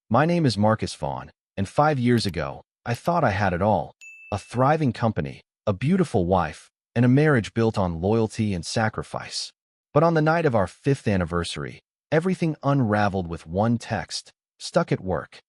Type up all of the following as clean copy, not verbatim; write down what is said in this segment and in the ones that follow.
My name is Marcus Vaughn, and 5 years ago, I thought I had it all. A thriving company, a beautiful wife, and a marriage built on loyalty and sacrifice. But on the night of our 5th anniversary, everything unraveled with one text: stuck at work.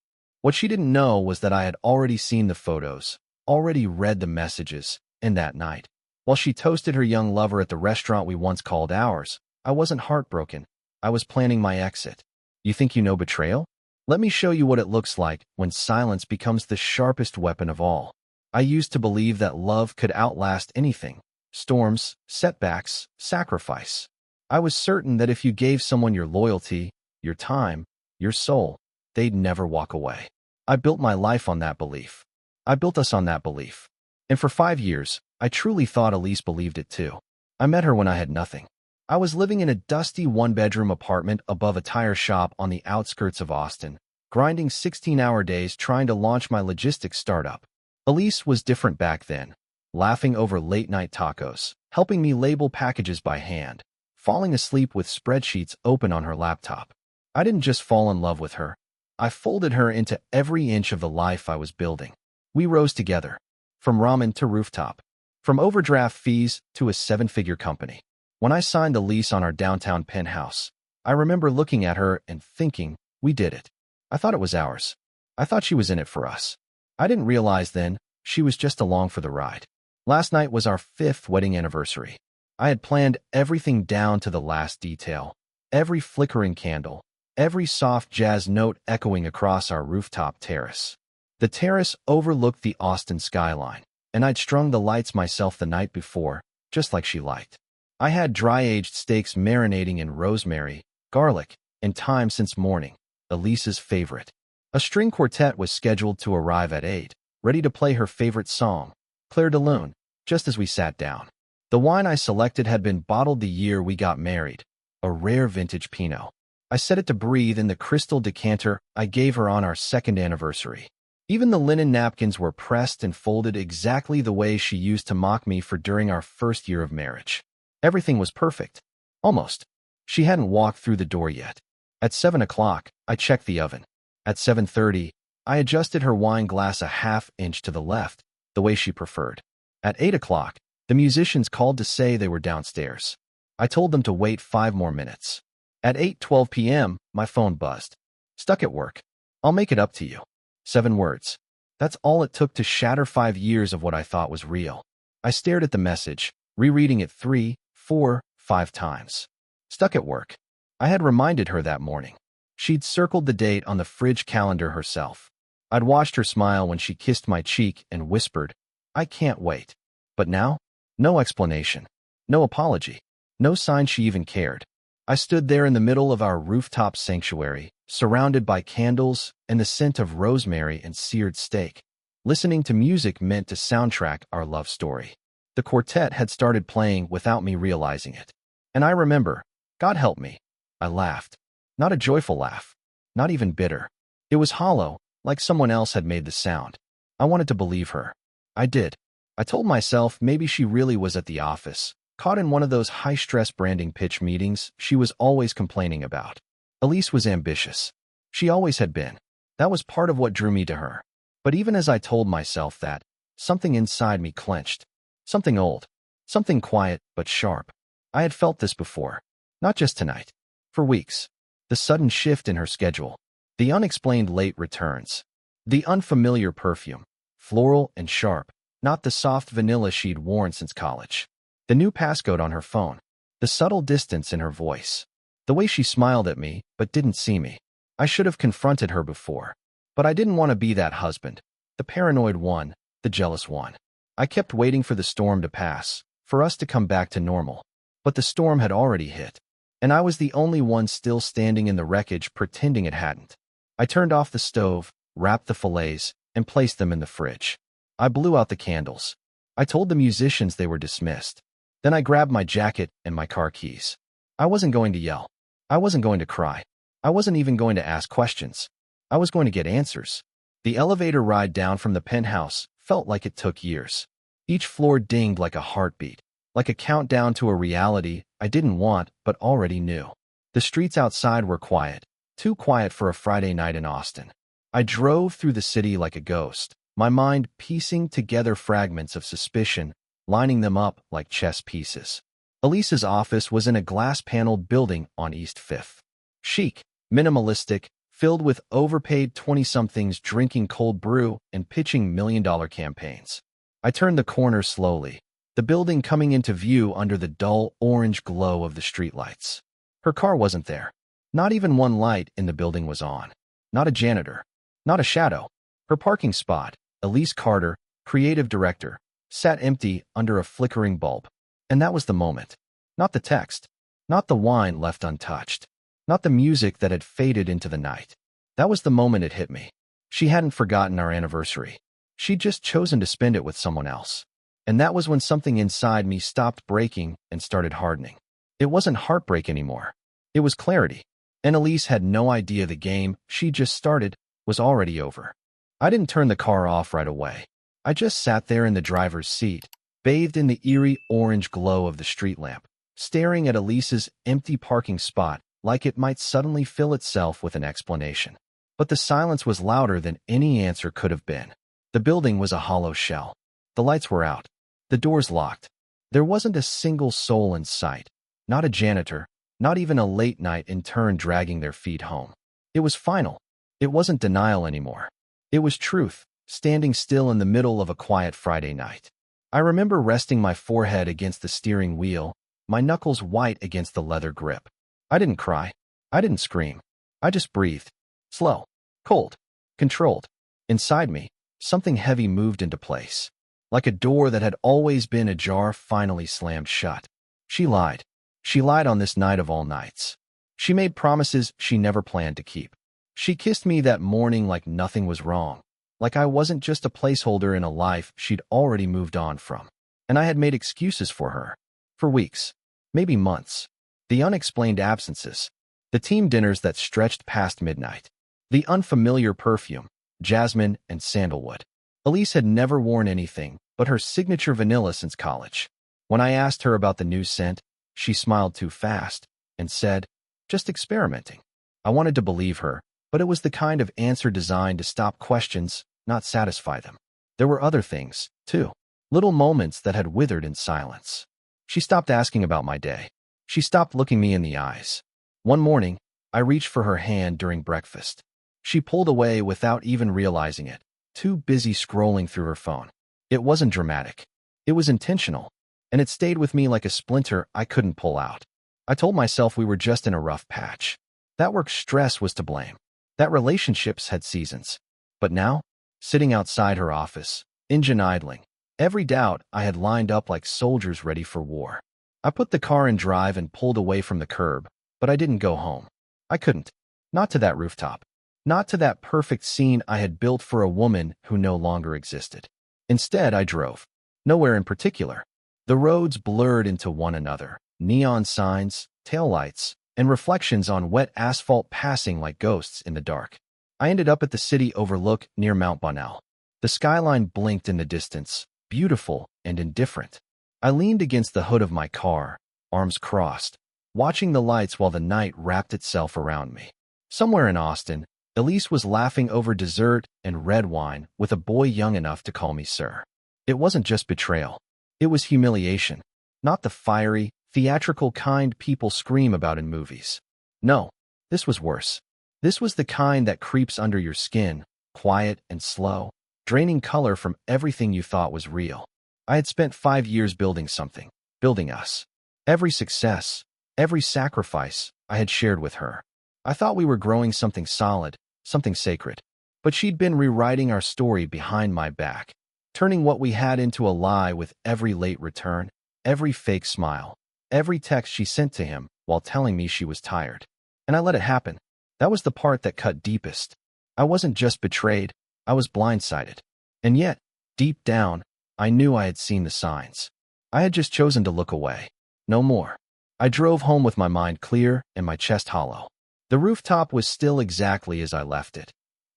What she didn't know was that I had already seen the photos, already read the messages, and that night, while she toasted her young lover at the restaurant we once called ours, I wasn't heartbroken. I was planning my exit. You think you know betrayal? Let me show you what it looks like when silence becomes the sharpest weapon of all. I used to believe that love could outlast anything: storms, setbacks, sacrifice. I was certain that if you gave someone your loyalty, your time, your soul, they'd never walk away. I built my life on that belief. I built us on that belief. And for 5 years, I truly thought Elise believed it too. I met her when I had nothing. I was living in a dusty one-bedroom apartment above a tire shop on the outskirts of Austin, grinding 16-hour days trying to launch my logistics startup. Elise was different back then, laughing over late-night tacos, helping me label packages by hand, falling asleep with spreadsheets open on her laptop. I didn't just fall in love with her. I folded her into every inch of the life I was building. We rose together, from ramen to rooftop, from overdraft fees to a 7-figure company. When I signed the lease on our downtown penthouse, I remember looking at her and thinking, we did it. I thought it was ours. I thought she was in it for us. I didn't realize then she was just along for the ride. Last night was our 5th wedding anniversary. I had planned everything down to the last detail, every flickering candle, every soft jazz note echoing across our rooftop terrace. The terrace overlooked the Austin skyline, and I'd strung the lights myself the night before, just like she liked. I had dry-aged steaks marinating in rosemary, garlic, and thyme since morning, Elise's favorite. A string quartet was scheduled to arrive at 8, ready to play her favorite song, Clair de Lune, just as we sat down. The wine I selected had been bottled the year we got married, a rare vintage Pinot. I set it to breathe in the crystal decanter I gave her on our 2nd anniversary. Even the linen napkins were pressed and folded exactly the way she used to mock me for during our 1st year of marriage. Everything was perfect. Almost. She hadn't walked through the door yet. At 7 o'clock, I checked the oven. At 7:30, I adjusted her wine glass a half-inch to the left, the way she preferred. At 8 o'clock, the musicians called to say they were downstairs. I told them to wait 5 more minutes. At 8:12 p.m., my phone buzzed. Stuck at work. I'll make it up to you. 7 words. That's all it took to shatter 5 years of what I thought was real. I stared at the message, rereading it 3, 4, 5 times. Stuck at work. I had reminded her that morning. She'd circled the date on the fridge calendar herself. I'd watched her smile when she kissed my cheek and whispered, I can't wait. But now? No explanation. No apology. No sign she even cared. I stood there in the middle of our rooftop sanctuary, surrounded by candles and the scent of rosemary and seared steak. Listening to music meant to soundtrack our love story. The quartet had started playing without me realizing it. And I remember, God help me, I laughed. Not a joyful laugh. Not even bitter. It was hollow, like someone else had made the sound. I wanted to believe her. I did. I told myself maybe she really was at the office, caught in one of those high-stress branding pitch meetings she was always complaining about. Elise was ambitious. She always had been. That was part of what drew me to her. But even as I told myself that, something inside me clenched. Something old. Something quiet but sharp. I had felt this before. Not just tonight. For weeks. The sudden shift in her schedule. The unexplained late returns. The unfamiliar perfume. Floral and sharp. Not the soft vanilla she'd worn since college. The new passcode on her phone. The subtle distance in her voice. The way she smiled at me but didn't see me. I should have confronted her before. But I didn't want to be that husband. The paranoid one. The jealous one. I kept waiting for the storm to pass, for us to come back to normal. But the storm had already hit. And I was the only one still standing in the wreckage pretending it hadn't. I turned off the stove, wrapped the fillets, and placed them in the fridge. I blew out the candles. I told the musicians they were dismissed. Then I grabbed my jacket and my car keys. I wasn't going to yell. I wasn't going to cry. I wasn't even going to ask questions. I was going to get answers. The elevator ride down from the penthouse felt like it took years. Each floor dinged like a heartbeat, like a countdown to a reality I didn't want but already knew. The streets outside were quiet, too quiet for a Friday night in Austin. I drove through the city like a ghost, my mind piecing together fragments of suspicion, lining them up like chess pieces. Elise's office was in a glass-paneled building on East 5th. Chic, minimalistic, filled with overpaid 20-somethings drinking cold brew and pitching million-dollar campaigns. I turned the corner slowly, the building coming into view under the dull orange glow of the streetlights. Her car wasn't there. Not even one light in the building was on. Not a janitor. Not a shadow. Her parking spot, Elise Carter, creative director, sat empty under a flickering bulb. And that was the moment. Not the text. Not the wine left untouched. Not the music that had faded into the night. That was the moment it hit me. She hadn't forgotten our anniversary. She'd just chosen to spend it with someone else. And that was when something inside me stopped breaking and started hardening. It wasn't heartbreak anymore. It was clarity. And Elise had no idea the game she just started was already over. I didn't turn the car off right away. I just sat there in the driver's seat, bathed in the eerie orange glow of the street lamp, staring at Elise's empty parking spot like it might suddenly fill itself with an explanation. But the silence was louder than any answer could have been. The building was a hollow shell. The lights were out. The doors locked. There wasn't a single soul in sight. Not a janitor, not even a late-night intern dragging their feet home. It was final. It wasn't denial anymore. It was truth, standing still in the middle of a quiet Friday night. I remember resting my forehead against the steering wheel, my knuckles white against the leather grip. I didn't cry. I didn't scream. I just breathed. Slow, cold, controlled. Inside me, something heavy moved into place. Like a door that had always been ajar finally slammed shut. She lied. She lied on this night of all nights. She made promises she never planned to keep. She kissed me that morning like nothing was wrong, like I wasn't just a placeholder in a life she'd already moved on from. And I had made excuses for her. For weeks, maybe months. The unexplained absences. The team dinners that stretched past midnight. The unfamiliar perfume, jasmine and sandalwood. Elise had never worn anything but her signature vanilla since college. When I asked her about the new scent, she smiled too fast and said, "Just experimenting." I wanted to believe her, but it was the kind of answer designed to stop questions, not satisfy them. There were other things, too. Little moments that had withered in silence. She stopped asking about my day. She stopped looking me in the eyes. One morning, I reached for her hand during breakfast. She pulled away without even realizing it, too busy scrolling through her phone. It wasn't dramatic. It was intentional, and it stayed with me like a splinter I couldn't pull out. I told myself we were just in a rough patch. That work stress was to blame. That relationships had seasons. But now, sitting outside her office, engine idling, every doubt I had lined up like soldiers ready for war. I put the car in drive and pulled away from the curb, but I didn't go home. I couldn't. Not to that rooftop. Not to that perfect scene I had built for a woman who no longer existed. Instead, I drove. Nowhere in particular. The roads blurred into one another, neon signs, taillights, and reflections on wet asphalt passing like ghosts in the dark. I ended up at the city overlook near Mount Bonnell. The skyline blinked in the distance, beautiful and indifferent. I leaned against the hood of my car, arms crossed, watching the lights while the night wrapped itself around me. Somewhere in Austin, Elise was laughing over dessert and red wine with a boy young enough to call me sir. It wasn't just betrayal. It was humiliation. Not the fiery, theatrical kind people scream about in movies. No, this was worse. This was the kind that creeps under your skin, quiet and slow, draining color from everything you thought was real. I had spent 5 years building something, building us. Every success, every sacrifice I had shared with her. I thought we were growing something solid, something sacred. But she'd been rewriting our story behind my back, turning what we had into a lie with every late return, every fake smile, every text she sent to him while telling me she was tired. And I let it happen. That was the part that cut deepest. I wasn't just betrayed, I was blindsided. And yet, deep down, I knew I had seen the signs. I had just chosen to look away. No more. I drove home with my mind clear and my chest hollow. The rooftop was still exactly as I left it.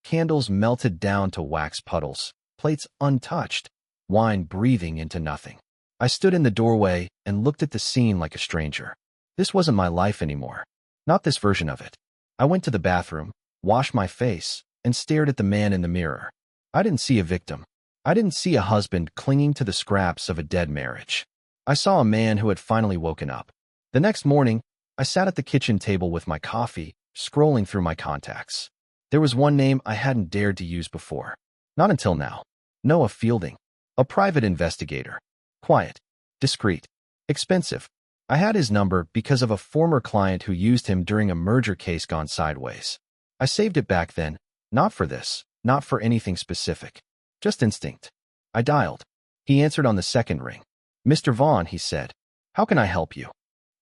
Candles melted down to wax puddles, plates untouched, wine breathing into nothing. I stood in the doorway and looked at the scene like a stranger. This wasn't my life anymore. Not this version of it. I went to the bathroom, washed my face, and stared at the man in the mirror. I didn't see a victim. I didn't see a husband clinging to the scraps of a dead marriage. I saw a man who had finally woken up. The next morning, I sat at the kitchen table with my coffee, scrolling through my contacts. There was one name I hadn't dared to use before. Not until now. Noah Fielding. A private investigator. Quiet. Discreet. Expensive. I had his number because of a former client who used him during a merger case gone sideways. I saved it back then, not for this, not for anything specific. Just instinct. I dialed. He answered on the second ring. "Mr. Vaughn," he said. "How can I help you?"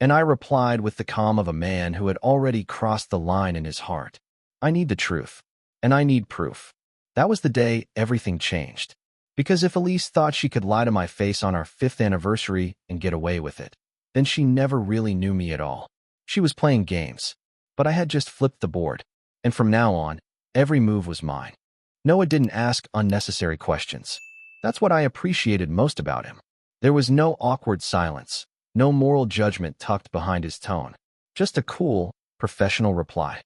And I replied with the calm of a man who had already crossed the line in his heart. "I need the truth. And I need proof." That was the day everything changed. Because if Elise thought she could lie to my face on our 5th anniversary and get away with it, then she never really knew me at all. She was playing games. But I had just flipped the board. And from now on, every move was mine. Noah didn't ask unnecessary questions. That's what I appreciated most about him. There was no awkward silence, no moral judgment tucked behind his tone. Just a cool, professional reply.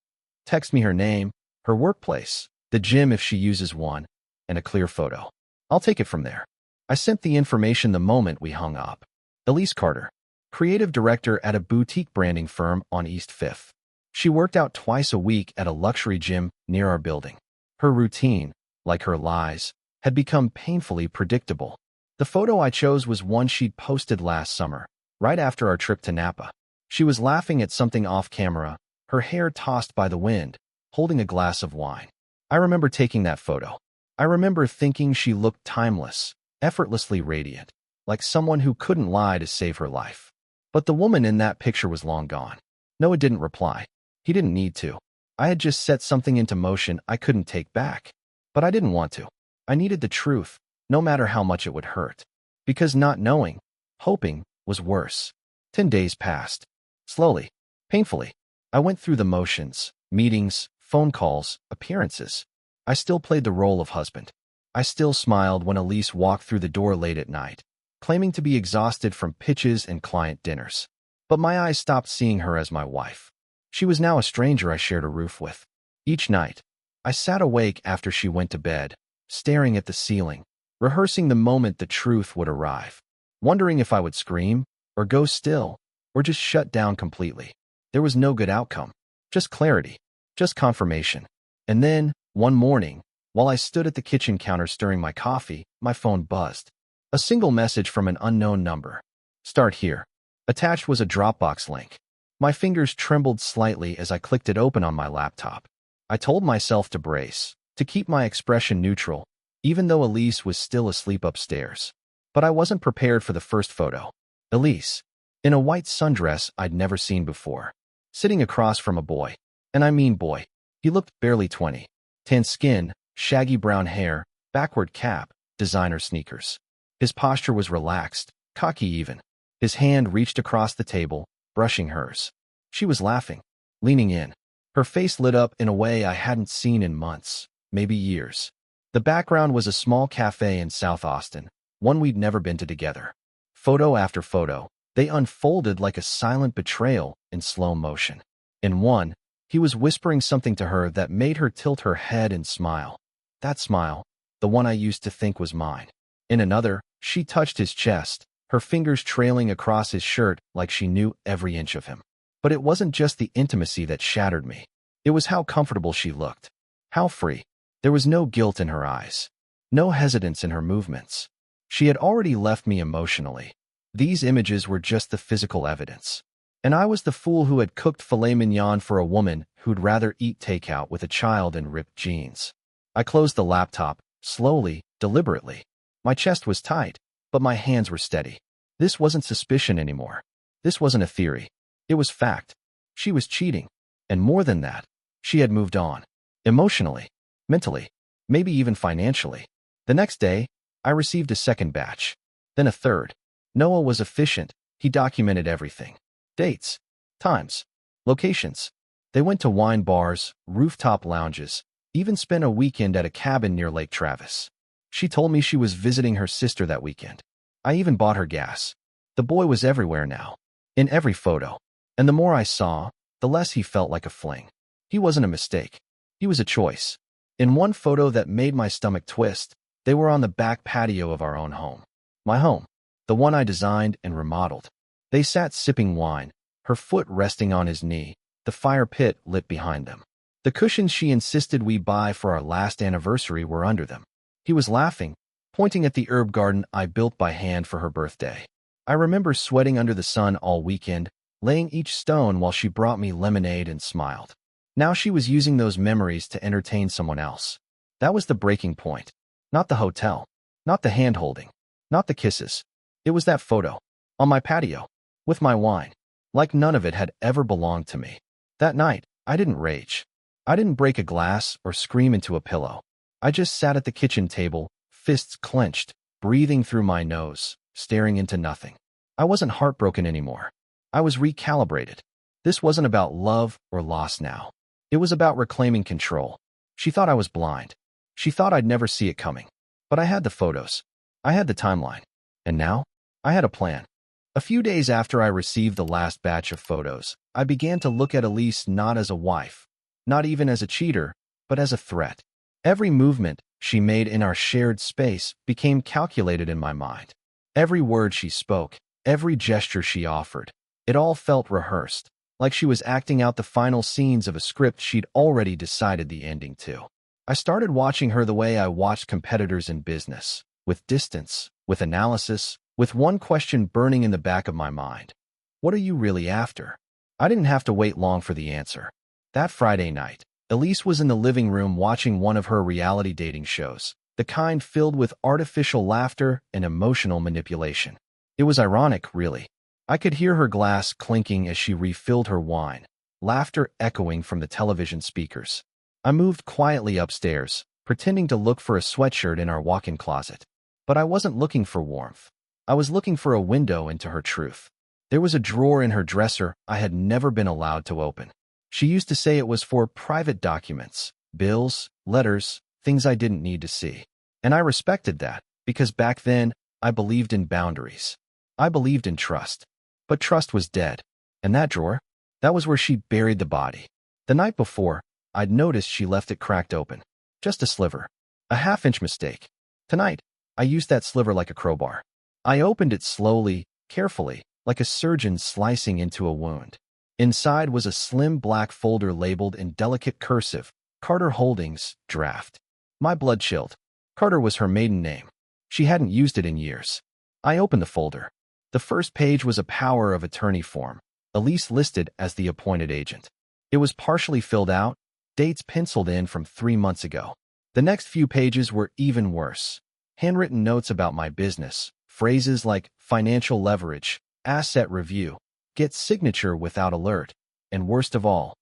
Text me her name, her workplace, the gym if she uses one, and a clear photo. I'll take it from there. I sent the information the moment we hung up. Elise Carter, creative director at a boutique branding firm on East 5th. She worked out twice a week at a luxury gym near our building. Her routine, like her lies, had become painfully predictable. The photo I chose was one she'd posted last summer, right after our trip to Napa. She was laughing at something off camera, her hair tossed by the wind, holding a glass of wine. I remember taking that photo. I remember thinking she looked timeless, effortlessly radiant, like someone who couldn't lie to save her life. But the woman in that picture was long gone. Noah didn't reply. He didn't need to. I had just set something into motion I couldn't take back. But I didn't want to. I needed the truth, no matter how much it would hurt. Because not knowing, hoping, was worse. 10 days passed. Slowly, painfully. I went through the motions, meetings, phone calls, appearances. I still played the role of husband. I still smiled when Elise walked through the door late at night, claiming to be exhausted from pitches and client dinners. But my eyes stopped seeing her as my wife. She was now a stranger I shared a roof with. Each night, I sat awake after she went to bed, staring at the ceiling, rehearsing the moment the truth would arrive, wondering if I would scream, or go still, or just shut down completely. There was no good outcome, just clarity, just confirmation. And then, one morning, while I stood at the kitchen counter stirring my coffee, my phone buzzed. A single message from an unknown number. "Start here." Attached was a Dropbox link. My fingers trembled slightly as I clicked it open on my laptop. I told myself to brace, to keep my expression neutral, even though Elise was still asleep upstairs. But I wasn't prepared for the first photo. Elise, in a white sundress I'd never seen before, sitting across from a boy. And I mean boy. He looked barely 20. Tan skin, shaggy brown hair, backward cap, designer sneakers. His posture was relaxed, cocky even. His hand reached across the table, brushing hers. She was laughing, leaning in. Her face lit up in a way I hadn't seen in months, maybe years. The background was a small cafe in South Austin, one we'd never been to together. Photo after photo, they unfolded like a silent betrayal in slow motion. In one, he was whispering something to her that made her tilt her head and smile. That smile, the one I used to think was mine. In another, she touched his chest, her fingers trailing across his shirt like she knew every inch of him. But it wasn't just the intimacy that shattered me. It was how comfortable she looked. How free. There was no guilt in her eyes. No hesitance in her movements. She had already left me emotionally. These images were just the physical evidence. And I was the fool who had cooked filet mignon for a woman who'd rather eat takeout with a child in ripped jeans. I closed the laptop, slowly, deliberately. My chest was tight, but my hands were steady. This wasn't suspicion anymore. This wasn't a theory. It was fact. She was cheating. And more than that, she had moved on. Emotionally, mentally, maybe even financially. The next day, I received a second batch. Then a third. Noah was efficient. He documented everything. Dates, times, locations. They went to wine bars, rooftop lounges, even spent a weekend at a cabin near Lake Travis. She told me she was visiting her sister that weekend. I even bought her gas. The boy was everywhere now, in every photo. And the more I saw, the less he felt like a fling. He wasn't a mistake. He was a choice. In one photo that made my stomach twist, they were on the back patio of our own home. My home, the one I designed and remodeled. They sat sipping wine, her foot resting on his knee, the fire pit lit behind them. The cushions she insisted we buy for our last anniversary were under them. He was laughing, pointing at the herb garden I built by hand for her birthday. I remember sweating under the sun all weekend, laying each stone while she brought me lemonade and smiled. Now she was using those memories to entertain someone else. That was the breaking point. Not the hotel. Not the hand-holding. Not the kisses. It was that photo. On my patio. With my wine. Like none of it had ever belonged to me. That night, I didn't rage. I didn't break a glass or scream into a pillow. I just sat at the kitchen table, fists clenched, breathing through my nose, staring into nothing. I wasn't heartbroken anymore. I was recalibrated. This wasn't about love or loss now. It was about reclaiming control. She thought I was blind. She thought I'd never see it coming. But I had the photos. I had the timeline. And now, I had a plan. A few days after I received the last batch of photos, I began to look at Elise not as a wife, not even as a cheater, but as a threat. Every movement she made in our shared space became calculated in my mind. Every word she spoke, every gesture she offered, it all felt rehearsed, like she was acting out the final scenes of a script she'd already decided the ending to. I started watching her the way I watched competitors in business, with distance, with analysis, with one question burning in the back of my mind. What are you really after? I didn't have to wait long for the answer. That Friday night, Elise was in the living room watching one of her reality dating shows, the kind filled with artificial laughter and emotional manipulation. It was ironic, really. I could hear her glass clinking as she refilled her wine, laughter echoing from the television speakers. I moved quietly upstairs, pretending to look for a sweatshirt in our walk-in closet. But I wasn't looking for warmth. I was looking for a window into her truth. There was a drawer in her dresser I had never been allowed to open. She used to say it was for private documents, bills, letters, things I didn't need to see. And I respected that, because back then, I believed in boundaries. I believed in trust. But trust was dead. And that drawer? That was where she buried the body. The night before, I'd noticed she left it cracked open. Just a sliver. A half-inch mistake. Tonight, I used that sliver like a crowbar. I opened it slowly, carefully, like a surgeon slicing into a wound. Inside was a slim black folder labeled in delicate cursive, Carter Holdings, draft. My blood chilled. Carter was her maiden name. She hadn't used it in years. I opened the folder. The first page was a power of attorney form, Elise listed as the appointed agent. It was partially filled out, dates penciled in from 3 months ago. The next few pages were even worse. Handwritten notes about my business, phrases like financial leverage, asset review, get signature without alert, and worst of all,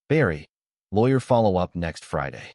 Barry, lawyer follow-up next Friday.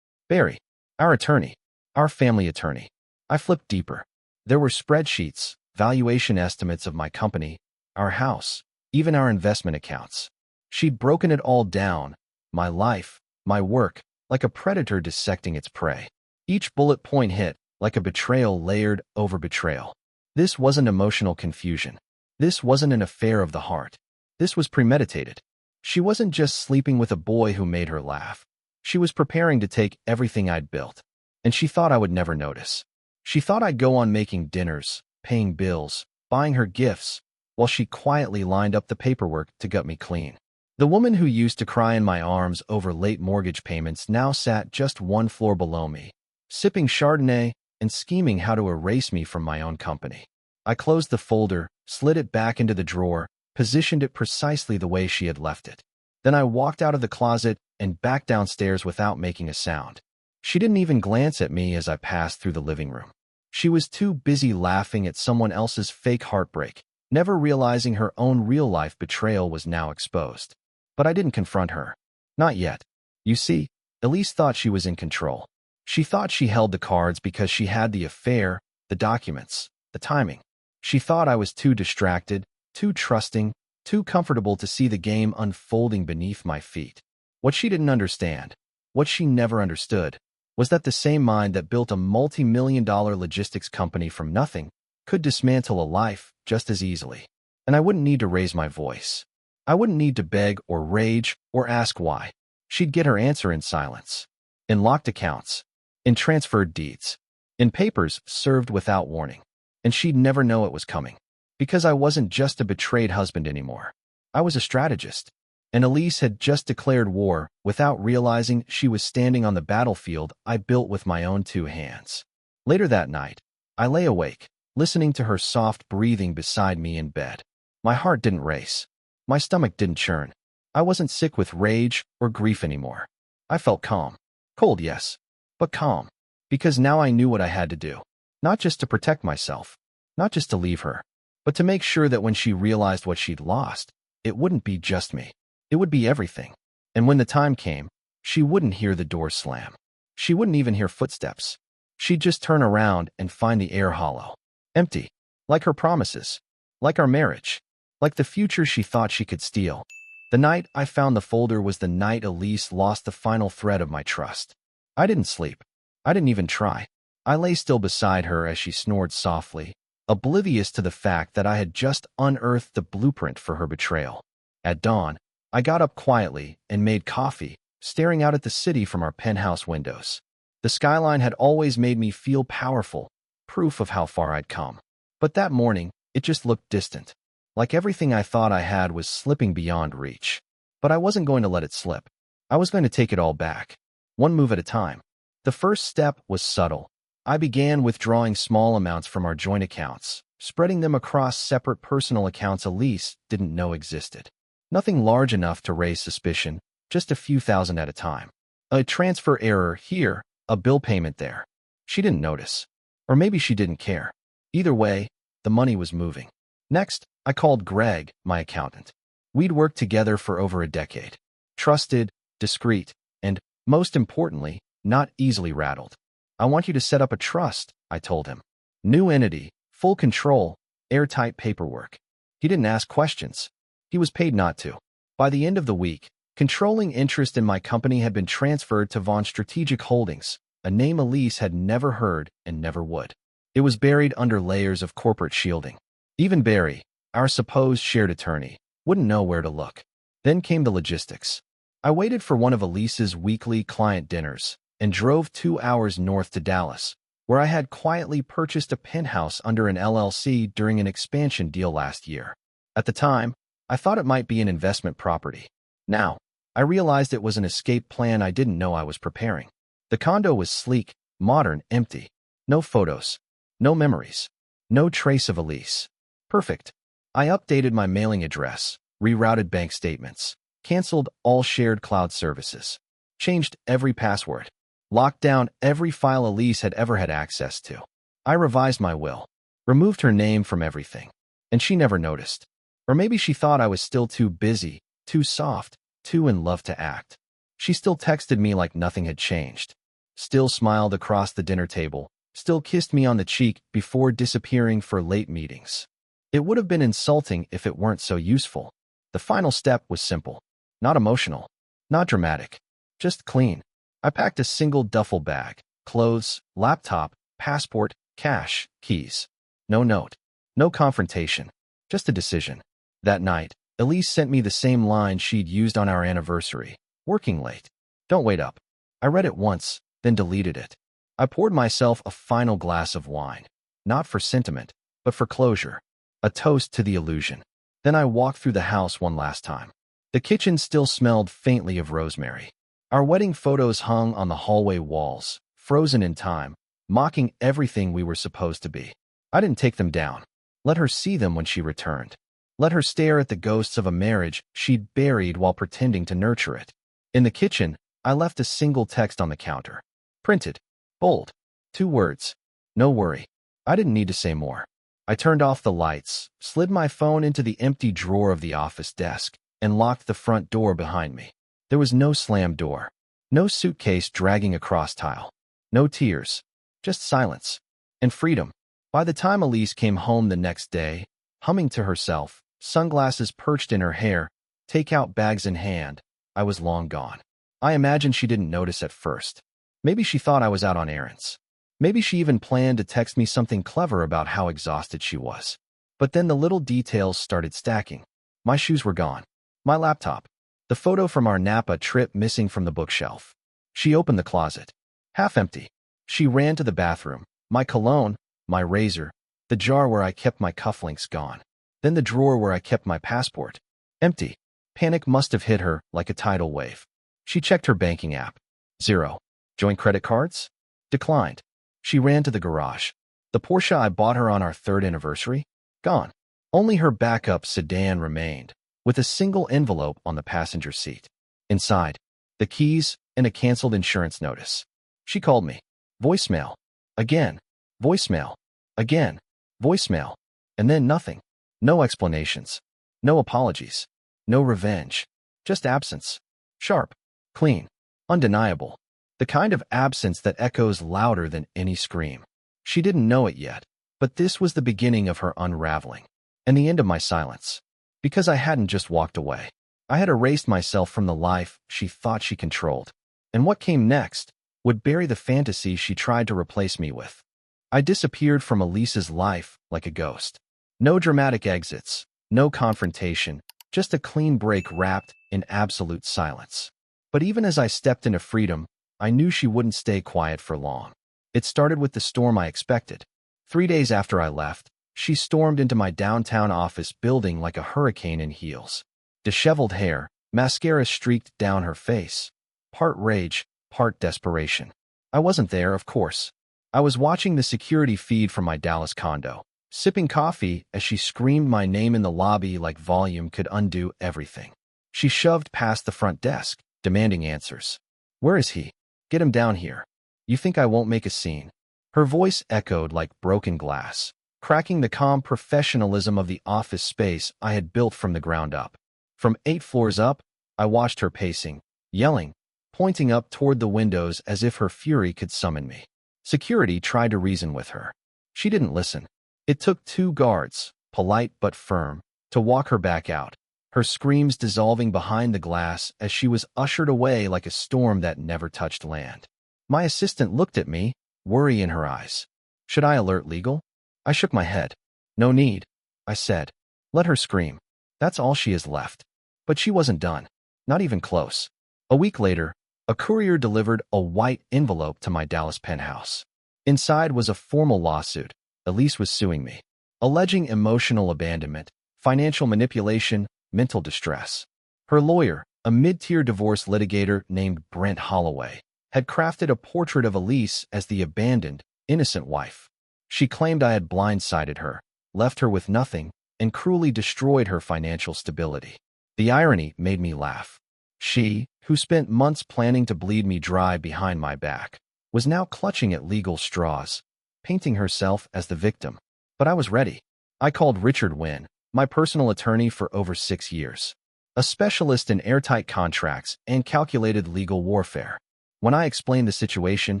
Barry, our attorney, our family attorney. I flipped deeper. There were spreadsheets, valuation estimates of my company, our house, even our investment accounts. She'd broken it all down, my life, my work, like a predator dissecting its prey. Each bullet point hit, like a betrayal layered over betrayal. This wasn't emotional confusion. This wasn't an affair of the heart. This was premeditated. She wasn't just sleeping with a boy who made her laugh. She was preparing to take everything I'd built. And she thought I would never notice. She thought I'd go on making dinners, paying bills, buying her gifts, while she quietly lined up the paperwork to gut me clean. The woman who used to cry in my arms over late mortgage payments now sat just one floor below me, sipping Chardonnay and scheming how to erase me from my own company. I closed the folder, slid it back into the drawer, positioned it precisely the way she had left it. Then I walked out of the closet and back downstairs without making a sound. She didn't even glance at me as I passed through the living room. She was too busy laughing at someone else's fake heartbreak, never realizing her own real-life betrayal was now exposed. But I didn't confront her. Not yet. You see, Elise thought she was in control. She thought she held the cards because she had the affair, the documents, the timing. She thought I was too distracted, too trusting, too comfortable to see the game unfolding beneath my feet. What she didn't understand, what she never understood, was that the same mind that built a multi-million-dollar logistics company from nothing could dismantle a life just as easily. And I wouldn't need to raise my voice. I wouldn't need to beg or rage or ask why. She'd get her answer in silence. in locked accounts, in transferred deeds, in papers served without warning. And she'd never know it was coming. Because I wasn't just a betrayed husband anymore. I was a strategist. And Elise had just declared war without realizing she was standing on the battlefield I built with my own 2 hands. Later that night, I lay awake, listening to her soft breathing beside me in bed. My heart didn't race. My stomach didn't churn. I wasn't sick with rage or grief anymore. I felt calm. Cold, yes, but calm. Because now I knew what I had to do. Not just to protect myself, not just to leave her, but to make sure that when she realized what she'd lost, it wouldn't be just me. It would be everything. And when the time came, she wouldn't hear the door slam. She wouldn't even hear footsteps. She'd just turn around and find the air hollow. Empty. Like her promises. Like our marriage. Like the future she thought she could steal. The night I found the folder was the night Elise lost the final thread of my trust. I didn't sleep. I didn't even try. I lay still beside her as she snored softly, oblivious to the fact that I had just unearthed the blueprint for her betrayal. At dawn, I got up quietly and made coffee, staring out at the city from our penthouse windows. The skyline had always made me feel powerful, proof of how far I'd come. But that morning, it just looked distant. Like everything I thought I had was slipping beyond reach. But I wasn't going to let it slip. I was going to take it all back. One move at a time. The first step was subtle. I began withdrawing small amounts from our joint accounts, spreading them across separate personal accounts Elise didn't know existed. Nothing large enough to raise suspicion, just a few thousand at a time. A transfer error here, a bill payment there. She didn't notice. Or maybe she didn't care. Either way, the money was moving. Next, I called Greg, my accountant. We'd worked together for over a decade. Trusted, discreet, and, most importantly, not easily rattled. I want you to set up a trust, I told him. New entity, full control, airtight paperwork. He didn't ask questions. He was paid not to. By the end of the week, controlling interest in my company had been transferred to Vaughn Strategic Holdings, a name Elise had never heard and never would. It was buried under layers of corporate shielding. Even Barry, our supposed shared attorney, wouldn't know where to look. Then came the logistics. I waited for one of Elise's weekly client dinners and drove 2 hours north to Dallas, where I had quietly purchased a penthouse under an LLC during an expansion deal last year. At the time, I thought it might be an investment property. Now, I realized it was an escape plan I didn't know I was preparing. The condo was sleek, modern, empty. No photos. No memories. No trace of Elise. Perfect. I updated my mailing address, rerouted bank statements, canceled all shared cloud services, changed every password, locked down every file Elise had ever had access to. I revised my will, removed her name from everything, and she never noticed. Or maybe she thought I was still too busy, too soft, too in love to act. She still texted me like nothing had changed, still smiled across the dinner table, still kissed me on the cheek before disappearing for late meetings. It would have been insulting if it weren't so useful. The final step was simple, not emotional, not dramatic, just clean. I packed a single duffel bag, clothes, laptop, passport, cash, keys. No note, no confrontation, just a decision. That night, Elise sent me the same line she'd used on our anniversary. Working late. Don't wait up. I read it once, then deleted it. I poured myself a final glass of wine. Not for sentiment, but for closure. A toast to the illusion. Then I walked through the house one last time. The kitchen still smelled faintly of rosemary. Our wedding photos hung on the hallway walls, frozen in time, mocking everything we were supposed to be. I didn't take them down. Let her see them when she returned. Let her stare at the ghosts of a marriage she'd buried while pretending to nurture it. In the kitchen, I left a single text on the counter. Printed. Bold. 2 words. No worry. I didn't need to say more. I turned off the lights, slid my phone into the empty drawer of the office desk, and locked the front door behind me. There was no slammed door. No suitcase dragging across tile. No tears. Just silence. And freedom. By the time Elise came home the next day, humming to herself, sunglasses perched in her hair, takeout bags in hand, I was long gone. I imagine she didn't notice at first. Maybe she thought I was out on errands. Maybe she even planned to text me something clever about how exhausted she was. But then the little details started stacking. My shoes were gone. My laptop. The photo from our Napa trip missing from the bookshelf. She opened the closet. Half empty. She ran to the bathroom. My cologne, my razor, the jar where I kept my cufflinks gone. Then the drawer where I kept my passport. Empty. Panic must have hit her like a tidal wave. She checked her banking app. 0. Joint credit cards? Declined. She ran to the garage. The Porsche I bought her on our 3rd anniversary? Gone. Only her backup sedan remained, with a single envelope on the passenger seat. Inside, the keys and a canceled insurance notice. She called me. Voicemail. Again. Voicemail. Again. Voicemail. And then nothing. No explanations. No apologies. No revenge. Just absence. Sharp. Clean. Undeniable. The kind of absence that echoes louder than any scream. She didn't know it yet, but this was the beginning of her unraveling, and the end of my silence. Because I hadn't just walked away. I had erased myself from the life she thought she controlled. And what came next would bury the fantasy she tried to replace me with. I disappeared from Elise's life like a ghost. No dramatic exits, no confrontation, just a clean break wrapped in absolute silence. But even as I stepped into freedom, I knew she wouldn't stay quiet for long. It started with the storm I expected. 3 days after I left, she stormed into my downtown office building like a hurricane in heels. Disheveled hair, mascara streaked down her face. Part rage, part desperation. I wasn't there, of course. I was watching the security feed from my Dallas condo, sipping coffee as she screamed my name in the lobby like volume could undo everything. She shoved past the front desk, demanding answers. Where is he? Get him down here. You think I won't make a scene? Her voice echoed like broken glass, cracking the calm professionalism of the office space I had built from the ground up. From 8 floors up, I watched her pacing, yelling, pointing up toward the windows as if her fury could summon me. Security tried to reason with her. She didn't listen. It took 2 guards, polite but firm, to walk her back out, her screams dissolving behind the glass as she was ushered away like a storm that never touched land. My assistant looked at me, worry in her eyes. Should I alert legal? I shook my head. No need, I said. Let her scream. That's all she has left. But she wasn't done. Not even close. A week later, a courier delivered a white envelope to my Dallas penthouse. Inside was a formal lawsuit. Elise was suing me, alleging emotional abandonment, financial manipulation, mental distress. Her lawyer, a mid-tier divorce litigator named Brent Holloway, had crafted a portrait of Elise as the abandoned, innocent wife. She claimed I had blindsided her, left her with nothing, and cruelly destroyed her financial stability. The irony made me laugh. She, who spent months planning to bleed me dry behind my back, was now clutching at legal straws, painting herself as the victim. But I was ready. I called Richard Wynn, my personal attorney for over 6 years, a specialist in airtight contracts and calculated legal warfare. When I explained the situation,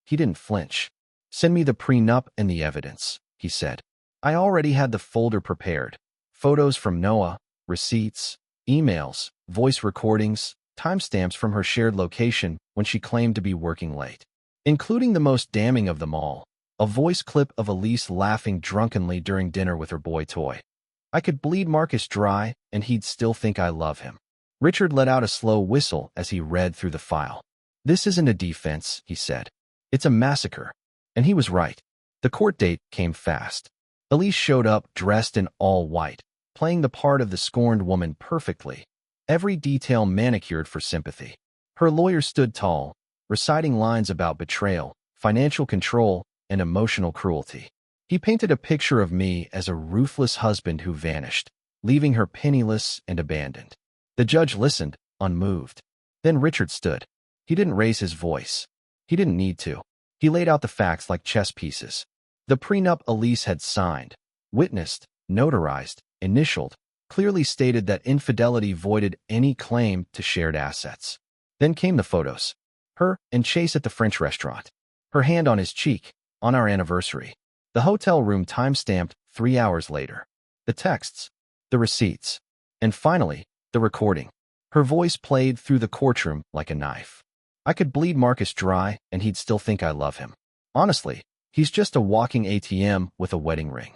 he didn't flinch. Send me the prenup and the evidence, he said. I already had the folder prepared. Photos from Noah, receipts, emails, voice recordings, timestamps from her shared location when she claimed to be working late, including the most damning of them all, a voice clip of Elise laughing drunkenly during dinner with her boy toy. I could bleed Marcus dry, and he'd still think I love him. Richard let out a slow whistle as he read through the file. This isn't a defense, he said. It's a massacre. And he was right. The court date came fast. Elise showed up dressed in all white, playing the part of the scorned woman perfectly, every detail manicured for sympathy. Her lawyer stood tall, reciting lines about betrayal, financial control, and emotional cruelty. He painted a picture of me as a ruthless husband who vanished, leaving her penniless and abandoned. The judge listened, unmoved. Then Richard stood. He didn't raise his voice. He didn't need to. He laid out the facts like chess pieces. The prenup Elise had signed, witnessed, notarized, initialed, clearly stated that infidelity voided any claim to shared assets. Then came the photos. Her and Chase at the French restaurant. Her hand on his cheek, on our anniversary. The hotel room time-stamped 3 hours later. The texts, the receipts, and finally, the recording. Her voice played through the courtroom like a knife. I could bleed Marcus dry, and he'd still think I love him. Honestly, he's just a walking ATM with a wedding ring.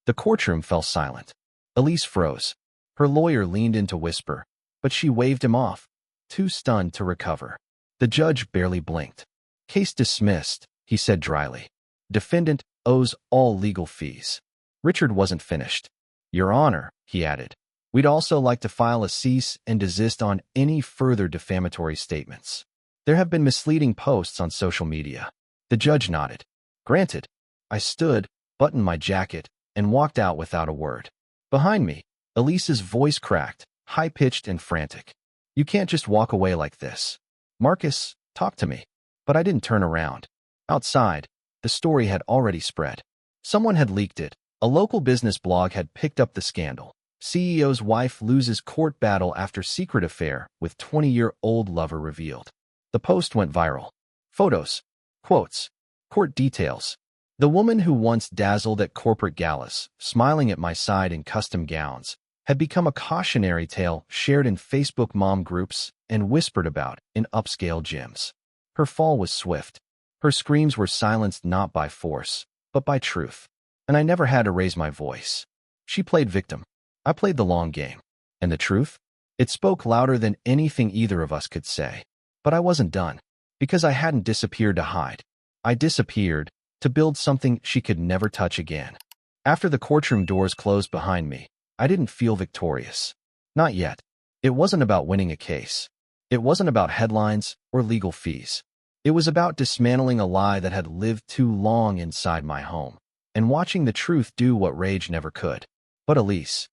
The courtroom fell silent. Elise froze. Her lawyer leaned in to whisper, but she waved him off, too stunned to recover. The judge barely blinked. Case dismissed, he said dryly. Defendant owes all legal fees. Richard wasn't finished. Your Honor, he added, we'd also like to file a cease and desist on any further defamatory statements. There have been misleading posts on social media. The judge nodded. Granted. I stood, buttoned my jacket, and walked out without a word. Behind me, Elise's voice cracked, high-pitched and frantic. You can't just walk away like this. Marcus, talk to me. But I didn't turn around. Outside, the story had already spread. Someone had leaked it. A local business blog had picked up the scandal. CEO's wife loses court battle after secret affair with 20-year-old lover revealed. The post went viral. Photos, quotes, court details. The woman who once dazzled at corporate galas, smiling at my side in custom gowns, had become a cautionary tale shared in Facebook mom groups and whispered about in upscale gyms. Her fall was swift. Her screams were silenced not by force, but by truth. And I never had to raise my voice. She played victim. I played the long game. And the truth? It spoke louder than anything either of us could say. But I wasn't done. Because I hadn't disappeared to hide. I disappeared to build something she could never touch again. After the courtroom doors closed behind me, I didn't feel victorious. Not yet. It wasn't about winning a case. It wasn't about headlines or legal fees. It was about dismantling a lie that had lived too long inside my home, and watching the truth do what rage never could. But Elise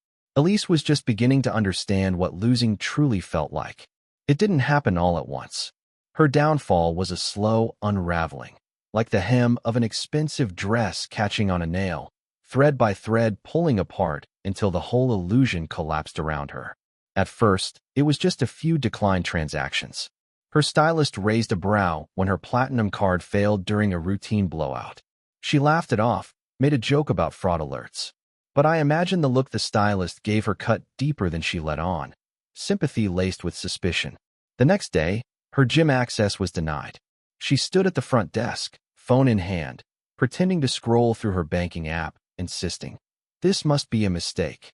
was just beginning to understand what losing truly felt like. It didn't happen all at once. Her downfall was a slow unraveling, like the hem of an expensive dress catching on a nail, thread by thread pulling apart until the whole illusion collapsed around her. At first, it was just a few declined transactions. Her stylist raised a brow when her platinum card failed during a routine blowout. She laughed it off, made a joke about fraud alerts. But I imagine the look the stylist gave her cut deeper than she let on, sympathy laced with suspicion. The next day, her gym access was denied. She stood at the front desk, phone in hand, pretending to scroll through her banking app, insisting, "This must be a mistake."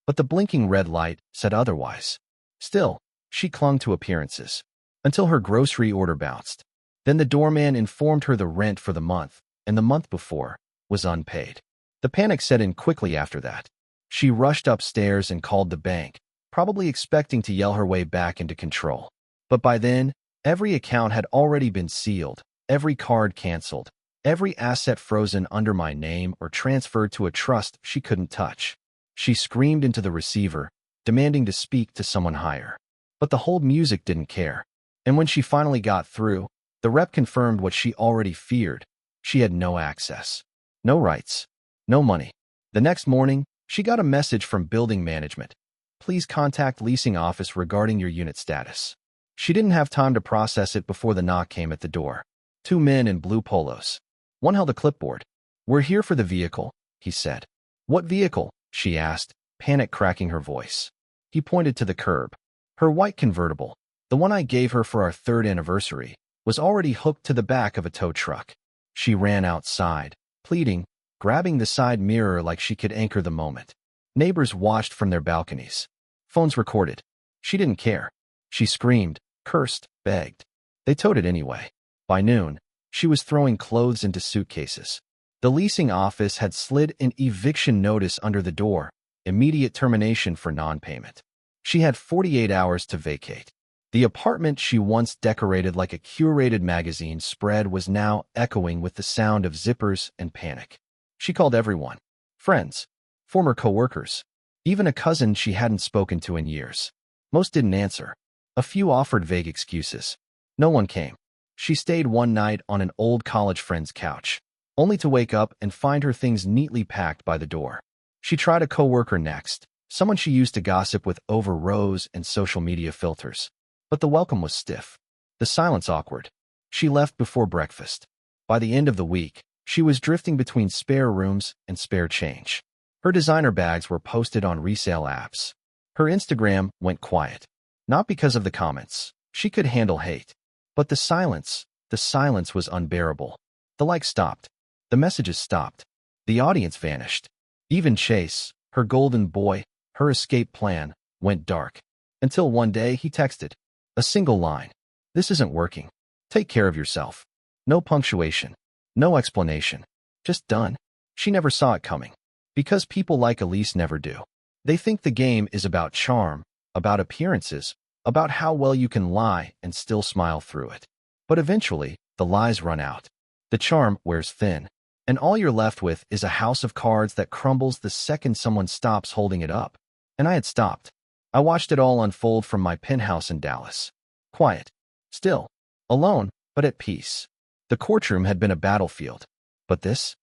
But the blinking red light said otherwise. Still, she clung to appearances, until her grocery order bounced. Then the doorman informed her the rent for the month, and the month before, was unpaid. The panic set in quickly after that. She rushed upstairs and called the bank, probably expecting to yell her way back into control. But by then, every account had already been sealed, every card canceled, every asset frozen under my name or transferred to a trust she couldn't touch. She screamed into the receiver, demanding to speak to someone higher. But the hold music didn't care. And when she finally got through, the rep confirmed what she already feared. She had no access, no rights, no money. The next morning, she got a message from building management. Please contact leasing office regarding your unit status. She didn't have time to process it before the knock came at the door. Two men in blue polos. One held a clipboard. We're here for the vehicle, he said. What vehicle? She asked, panic cracking her voice. He pointed to the curb. Her white convertible, the one I gave her for our 3rd anniversary, was already hooked to the back of a tow truck. She ran outside, pleading, grabbing the side mirror like she could anchor the moment. Neighbors watched from their balconies. Phones recorded. She didn't care. She screamed, cursed, begged. They towed it anyway. By noon, she was throwing clothes into suitcases. The leasing office had slid an eviction notice under the door, immediate termination for non-payment. She had 48 hours to vacate. The apartment she once decorated like a curated magazine spread was now echoing with the sound of zippers and panic. She called everyone. Friends, former co-workers, even a cousin she hadn't spoken to in years. Most didn't answer. A few offered vague excuses. No one came. She stayed one night on an old college friend's couch, only to wake up and find her things neatly packed by the door. She tried a co-worker next, someone she used to gossip with over rose and social media filters. But the welcome was stiff. The silence awkward. She left before breakfast. By the end of the week, she was drifting between spare rooms and spare change. Her designer bags were posted on resale apps. Her Instagram went quiet. Not because of the comments. She could handle hate. But the silence was unbearable. The likes stopped. The messages stopped. The audience vanished. Even Chase, her golden boy, her escape plan, went dark. Until one day he texted. A single line. This isn't working. Take care of yourself. No punctuation. No explanation. Just done. She never saw it coming. Because people like Elise never do. They think the game is about charm, about appearances, about how well you can lie and still smile through it. But eventually, the lies run out. The charm wears thin. And all you're left with is a house of cards that crumbles the second someone stops holding it up. And I had stopped. I watched it all unfold from my penthouse in Dallas. Quiet. Still. Alone, but at peace. The courtroom had been a battlefield. But this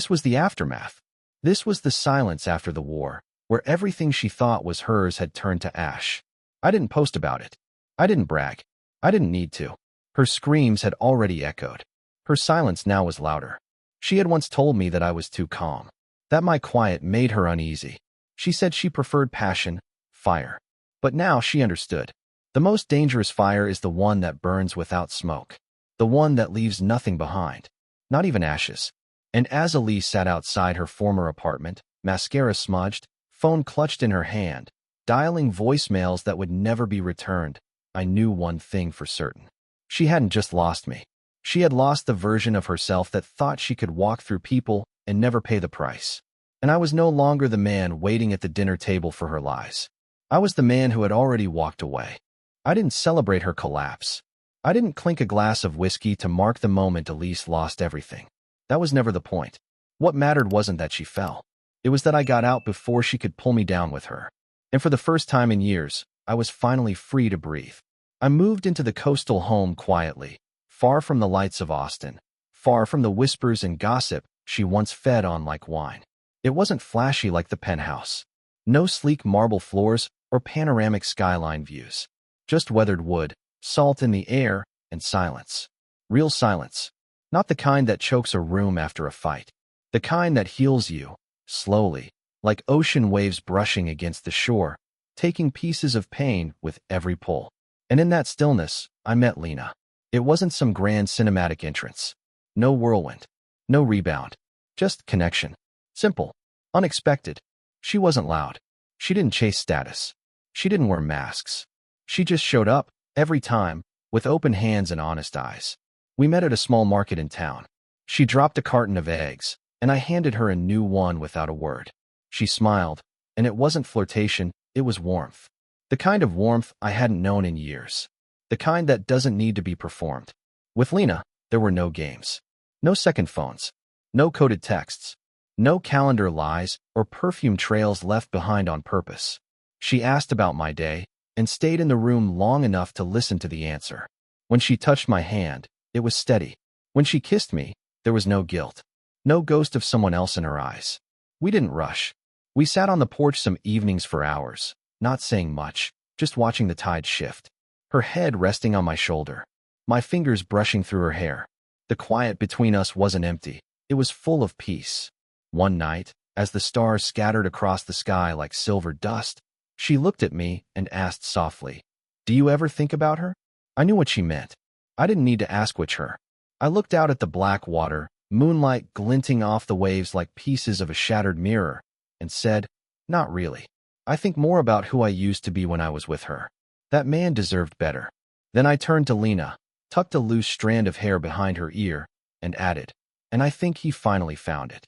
was the aftermath. This was the silence after the war, where everything she thought was hers had turned to ash. I didn't post about it. I didn't brag. I didn't need to. Her screams had already echoed. Her silence now was louder. She had once told me that I was too calm, that my quiet made her uneasy. She said she preferred passion, fire. But now she understood. The most dangerous fire is the one that burns without smoke, the one that leaves nothing behind, not even ashes. And as Elise sat outside her former apartment, mascara smudged, phone clutched in her hand, dialing voicemails that would never be returned, I knew one thing for certain. She hadn't just lost me. She had lost the version of herself that thought she could walk through people and never pay the price. And I was no longer the man waiting at the dinner table for her lies. I was the man who had already walked away. I didn't celebrate her collapse. I didn't clink a glass of whiskey to mark the moment Elise lost everything. That was never the point. What mattered wasn't that she fell. It was that I got out before she could pull me down with her. And for the first time in years, I was finally free to breathe. I moved into the coastal home quietly, far from the lights of Austin, far from the whispers and gossip she once fed on like wine. It wasn't flashy like the penthouse. No sleek marble floors or panoramic skyline views. Just weathered wood, salt in the air, and silence. Real silence. Not the kind that chokes a room after a fight. The kind that heals you, slowly, like ocean waves brushing against the shore, taking pieces of pain with every pull. And in that stillness, I met Lena. It wasn't some grand cinematic entrance. No whirlwind. No rebound. Just connection. Simple. Unexpected. She wasn't loud. She didn't chase status. She didn't wear masks. She just showed up, every time, with open hands and honest eyes. We met at a small market in town. She dropped a carton of eggs, and I handed her a new one without a word. She smiled, and it wasn't flirtation, it was warmth. The kind of warmth I hadn't known in years. The kind that doesn't need to be performed. With Lena, there were no games. No second phones. No coded texts. No calendar lies or perfume trails left behind on purpose. She asked about my day and stayed in the room long enough to listen to the answer. When she touched my hand, it was steady. When she kissed me, there was no guilt. No ghost of someone else in her eyes. We didn't rush. We sat on the porch some evenings for hours, not saying much, just watching the tide shift. Her head resting on my shoulder, my fingers brushing through her hair. The quiet between us wasn't empty. It was full of peace. One night, as the stars scattered across the sky like silver dust, she looked at me and asked softly, "Do you ever think about her?" I knew what she meant. I didn't need to ask which her. I looked out at the black water, moonlight glinting off the waves like pieces of a shattered mirror, and said, "Not really. I think more about who I used to be when I was with her. That man deserved better." Then I turned to Lena, tucked a loose strand of hair behind her ear, and added, "And I think he finally found it."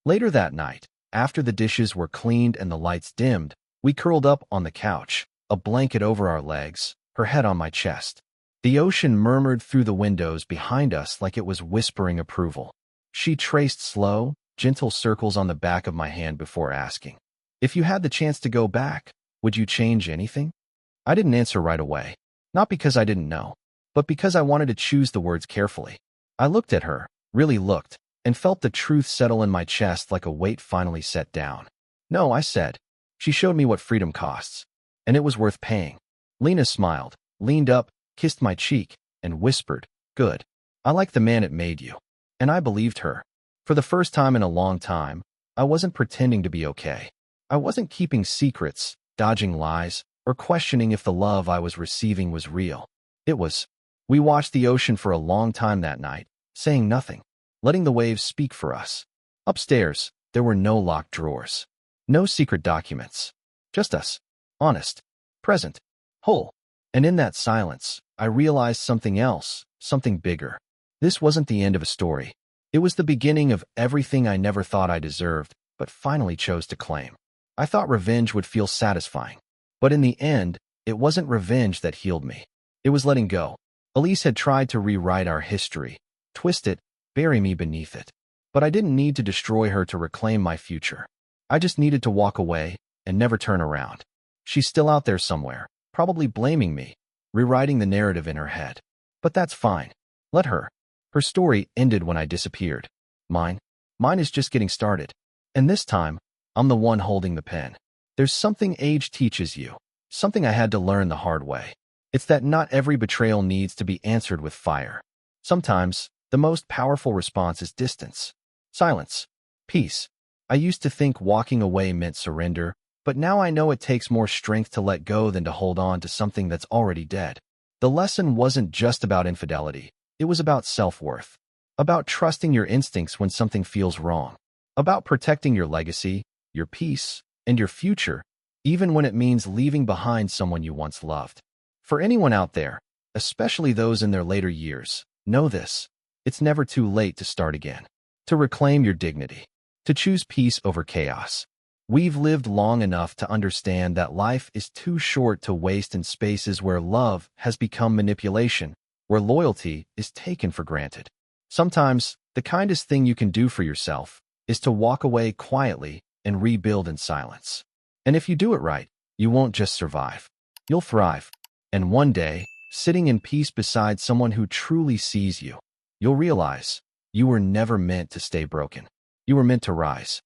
Later that night, after the dishes were cleaned and the lights dimmed, we curled up on the couch, a blanket over our legs, her head on my chest. The ocean murmured through the windows behind us like it was whispering approval. She traced slow, gentle circles on the back of my hand before asking, "If you had the chance to go back, would you change anything?" I didn't answer right away, not because I didn't know, but because I wanted to choose the words carefully. I looked at her, really looked, and felt the truth settle in my chest like a weight finally set down. "No," I said. "She showed me what freedom costs, and it was worth paying." Lena smiled, leaned up, kissed my cheek, and whispered, "Good. I like the man it made you." And I believed her. For the first time in a long time, I wasn't pretending to be okay. I wasn't keeping secrets, dodging lies, or questioning if the love I was receiving was real. It was. We watched the ocean for a long time that night, saying nothing, letting the waves speak for us. Upstairs, there were no locked drawers. No secret documents. Just us. Honest. Present. Whole. And in that silence, I realized something else, something bigger. This wasn't the end of a story. It was the beginning of everything I never thought I deserved, but finally chose to claim. I thought revenge would feel satisfying. But in the end, it wasn't revenge that healed me. It was letting go. Elise had tried to rewrite our history, twist it, bury me beneath it. But I didn't need to destroy her to reclaim my future. I just needed to walk away and never turn around. She's still out there somewhere, probably blaming me, rewriting the narrative in her head. But that's fine. Let her. Her story ended when I disappeared. Mine is just getting started. And this time, I'm the one holding the pen. There's something age teaches you, something I had to learn the hard way. It's that not every betrayal needs to be answered with fire. Sometimes, the most powerful response is distance, silence, peace. I used to think walking away meant surrender, but now I know it takes more strength to let go than to hold on to something that's already dead. The lesson wasn't just about infidelity. It was about self-worth, about trusting your instincts when something feels wrong, about protecting your legacy, your peace, and your future, even when it means leaving behind someone you once loved. For anyone out there, especially those in their later years, know this. It's never too late to start again, to reclaim your dignity, to choose peace over chaos. We've lived long enough to understand that life is too short to waste in spaces where love has become manipulation, where loyalty is taken for granted. Sometimes, the kindest thing you can do for yourself is to walk away quietly and rebuild in silence. And if you do it right, you won't just survive. You'll thrive. And one day, sitting in peace beside someone who truly sees you, you'll realize you were never meant to stay broken. You were meant to rise.